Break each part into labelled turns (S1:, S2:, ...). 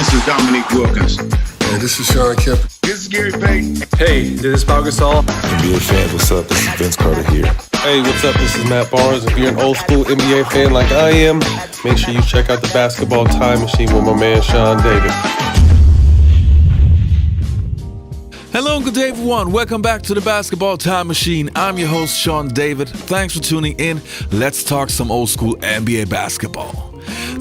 S1: This is Dominique Wilkins.
S2: Hey, this is Sean Kemp.
S1: This is Gary Payton.
S3: Hey, this is Pau Gasol.
S4: NBA fans, what's up? This is Vince Carter here.
S3: Hey, what's up? This is Matt Barnes. If you're an old school NBA fan like I am, make sure you check out the Basketball Time Machine with my man Sean David.
S5: Hello and good day, everyone. Welcome back to the Basketball Time Machine. I'm your host, Sean David. Thanks for tuning in. Let's talk some old school NBA basketball.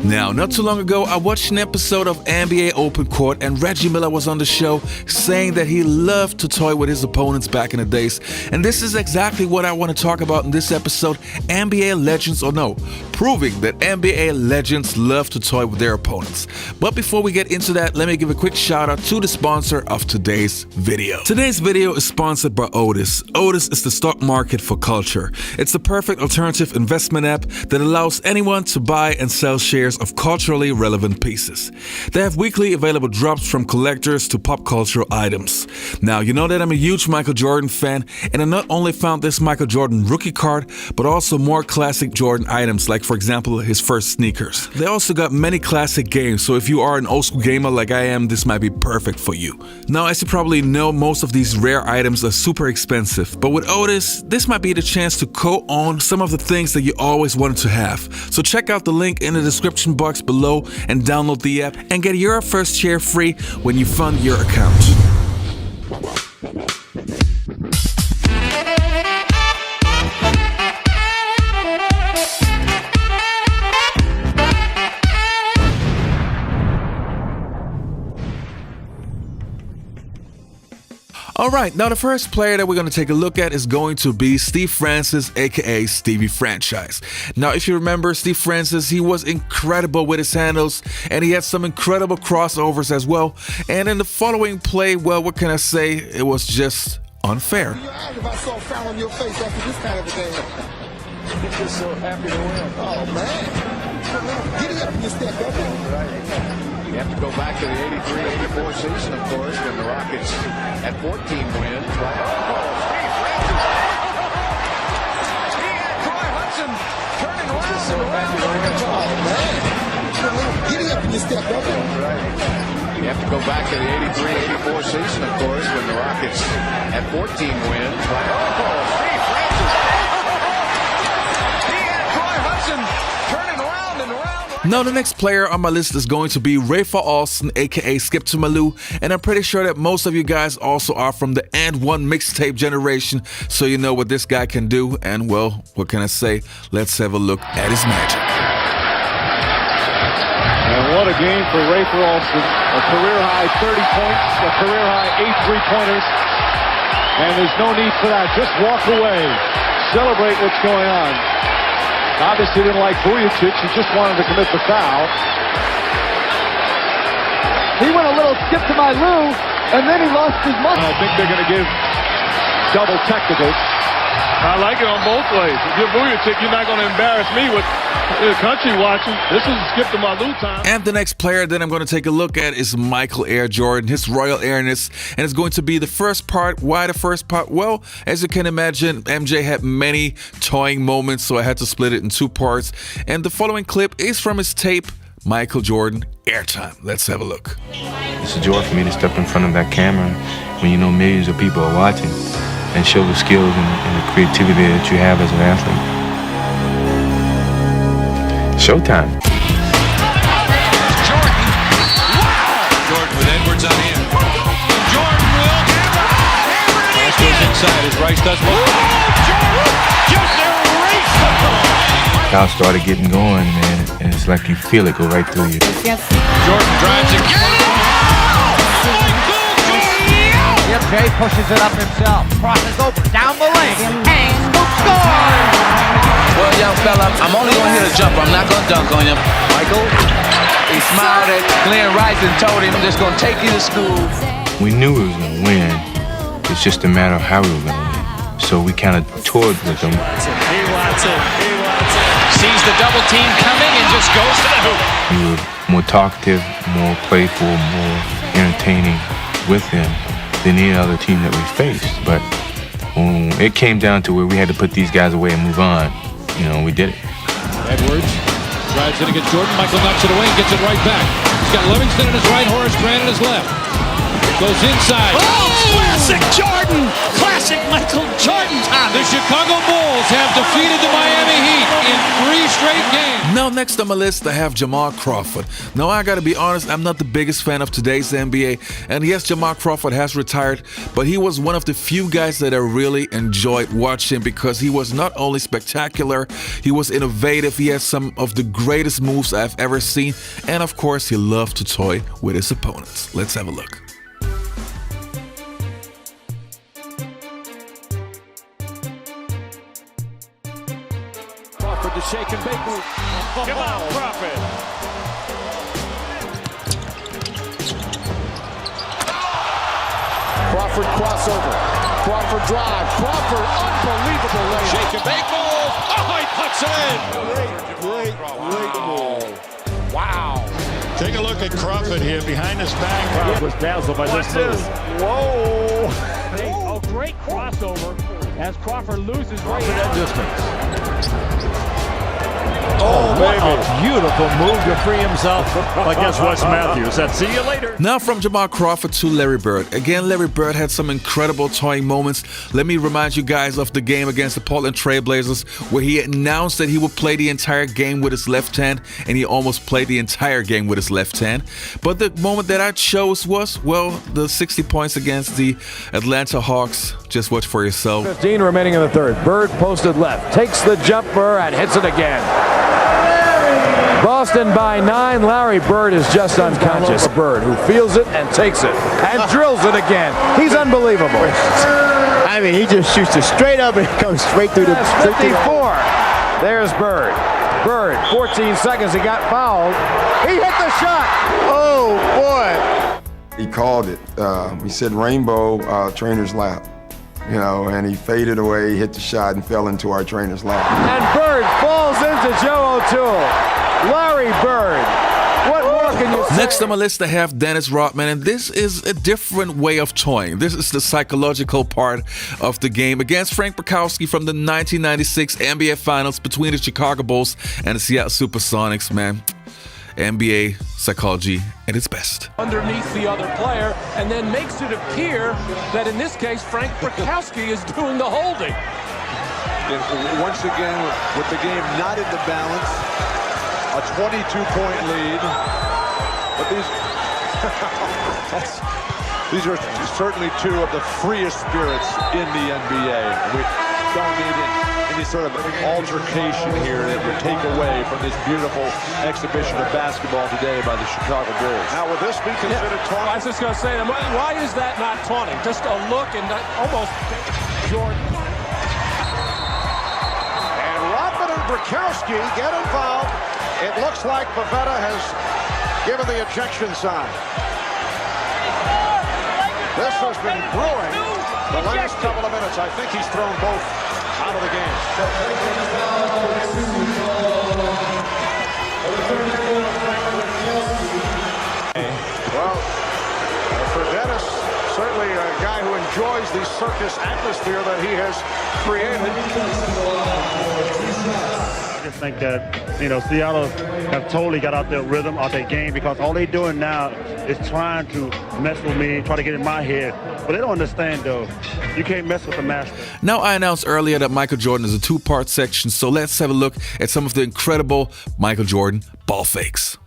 S5: Now, not too long ago, I watched an episode of NBA Open Court, and Reggie Miller was on the show saying that he loved to toy with his opponents back in the days. And this is exactly what I want to talk about in this episode, NBA legends or no, proving that NBA legends love to toy with their opponents. But before we get into that, let me give a quick shout out to the sponsor of today's video. Today's video is sponsored by Otis. Otis is the stock market for culture. It's the perfect alternative investment app that allows anyone to buy and sell shares of culturally relevant pieces. They have weekly available drops from collectors to pop cultural items. Now, you know that I'm a huge Michael Jordan fan, and I not only found this Michael Jordan rookie card, but also more classic Jordan items, like for example, his first sneakers. They also got many classic games, so if you are an old school gamer like I am, this might be perfect for you. Now, as you probably know, most of these rare items are super expensive, but with Otis, this might be the chance to co-own some of the things that you always wanted to have. So check out the link in the description box below and download the app and get your first share free when you fund your account. All right, now the first player that we're going to take a look at is going to be Steve Francis, aka Stevie Franchise. Now, if you remember Steve Francis, he was incredible with his handles, and he had some incredible crossovers as well. And in the following play, well, what can I say? It was just unfair.
S2: Your eyes, if I saw a frown on your face after this kind of a game.
S6: You're just so happy to win.
S2: Oh, man. Giddy up in your step, baby.
S6: You have to go back to the 83-84 season, of course, when the Rockets had 14 wins. Steve Francis. He had Troy Hudson turning around and around.
S2: Oh, man. Giddy up in your step, baby.
S6: You have to go back to the 83-84 season, of course, when the Rockets had 14 wins. Steve Francis. He had Troy Hudson turning around and around.
S5: Now, the next player on my list is going to be Rafer Alston, aka Skip to Malou, and I'm pretty sure that most of you guys also are from the And One mixtape generation, so you know what this guy can do, and well, what can I say? Let's have a look at his magic.
S7: And what a game for Rafer Alston. A career-high 30 points, a career-high 8 three-pointers, and there's no need for that. Just walk away. Celebrate what's going on. Obviously didn't like Vujacic. He just wanted to commit the foul.
S8: He went a little skip to my Lou, and then he lost his muscle.
S7: I think they're going to give double technical.
S9: I like it on both ways. If you're Vujacic, you're not going to embarrass me with the country watching. This is skip to my Lou time.
S5: And the next player that I'm going to take a look at is Michael Air Jordan, his Royal Airness, and it's going to be the first part. Why the first part? Well, as you can imagine, MJ had many toying moments, so I had to split it in two parts. And the following clip is from his tape, Michael Jordan Airtime. Let's have a look.
S4: It's a joy for me to step in front of that camera when you know millions of people are watching and show the skills and the creativity that you have as an athlete. Showtime.
S6: Jordan. Wow! Jordan with Edwards on in. Jordan will hammer it. Pass goes inside as Rice does well. Jordan just erased the ball.
S4: Crowd started getting going, man, and it's like you feel it go right through you.
S6: Jordan drives again.
S8: Jay pushes it up himself, crosses over, down the lane, hangs, scores!
S10: Well, young fella, I'm only going to hit a jumper. I'm not going to dunk on you. Michael, he smiled at Glenn Rice and told him, I'm just going to take you to school.
S4: We knew we were going to win. It's just a matter of how we were going to win. So we kind of toured with them.
S6: He wants it. Sees the double team coming and just goes to the hoop.
S4: We were more talkative, more playful, more entertaining with them than any other team that we faced. But when it came down to where we had to put these guys away and move on, you know, we did it.
S6: Edwards drives in against Jordan. Michael knocks it away and gets it right back. He's got Livingston in his right, Horace Grant in his left. Goes inside.
S11: Oh, classic Jordan! Classic Michael Jordan time.
S6: The Chicago Bulls have defeated the Miami Heat in 3 straight games.
S5: Now next on my list I have Jamal Crawford. Now I gotta be honest, I'm not the biggest fan of today's NBA, and yes, Jamal Crawford has retired, but he was one of the few guys that I really enjoyed watching because he was not only spectacular, he was innovative, he had some of the greatest moves I've ever seen, and of course he loved to toy with his opponents. Let's have a look.
S7: Crawford, the shake and bake move.
S11: Come on, Crawford.
S2: Crawford crossover. Crawford drive. Crawford, unbelievable layup.
S11: Shake and bake move. Oh, he puts it in.
S2: Great move. Wow.
S9: Take a look at Crawford here behind his back.
S7: Was dazzled by this move.
S2: Whoa.
S7: Oh, great crossover as Crawford loses weight.
S2: Oh,
S7: What a beautiful move to free himself against Wes Matthews. That's see you later.
S5: Now from Jamal Crawford to Larry Bird. Again, Larry Bird had some incredible toying moments. Let me remind you guys of the game against the Portland Trail Blazers where he announced that he would play the entire game with his left hand, and he almost played the entire game with his left hand. But the moment that I chose was, well, the 60 points against the Atlanta Hawks. Just watch for yourself.
S7: 15 remaining in the third. Bird posted left. Takes the jumper and hits it again. Boston by 9. Larry Bird is just unconscious. Bird who feels it and takes it and drills it again. He's unbelievable.
S2: I mean, he just shoots it straight up and comes straight through the...
S7: 54. There's Bird. Bird, 14 seconds. He got fouled. He hit the shot.
S2: Oh, boy.
S12: He called it. He said rainbow trainer's lap. You know, and he faded away, hit the shot, and fell into our trainer's lap.
S7: And Bird falls into Joe O'Toole. Larry Bird. What more can you say?
S5: Next on my list I have Dennis Rodman, and this is a different way of toying. This is the psychological part of the game against Frank Bukowski from the 1996 NBA Finals between the Chicago Bulls and the Seattle Supersonics, man. NBA psychology at its best.
S13: Underneath the other player and then makes it appear that in this case Frank Bukowski is doing the holding.
S14: Once again, with the game not in the balance, a 22-point lead. But these are certainly two of the freest spirits in the NBA. We don't need any sort of altercation here that would take away from this beautiful exhibition of basketball today by the Chicago Bulls.
S7: Now, would this be considered taunting? I was just going to say, why is that not taunting? Just a look and almost Jordan.
S2: And Rodman and Bukowski get involved. It looks like Pavetta has given the ejection sign. This has been brewing the last couple of minutes. I think he's thrown both out of the game. Well, for Dennis, certainly a guy who enjoys the circus atmosphere that he has created.
S15: I just think that, you know, Seattle have totally got out their rhythm, out their game, because all they're doing now is trying to mess with me, try to get in my head. But they don't understand, though. You can't mess with the master.
S5: Now, I announced earlier that Michael Jordan is a two-part section, so let's have a look at some of the incredible Michael Jordan ball fakes.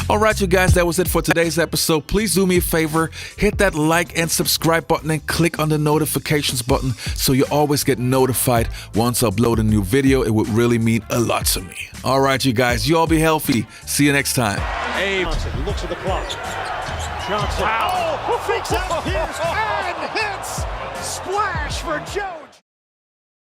S5: Alright, you guys, that was it for today's episode. Please do me a favor, hit that like and subscribe button and click on the notifications button so you always get notified once I upload a new video. It would really mean a lot to me. Alright, you guys, you all be healthy. See you next time.
S7: Johnson looks at the clock. Johnson. Wow. Fakes out, hits, and hits. Splash for Joe.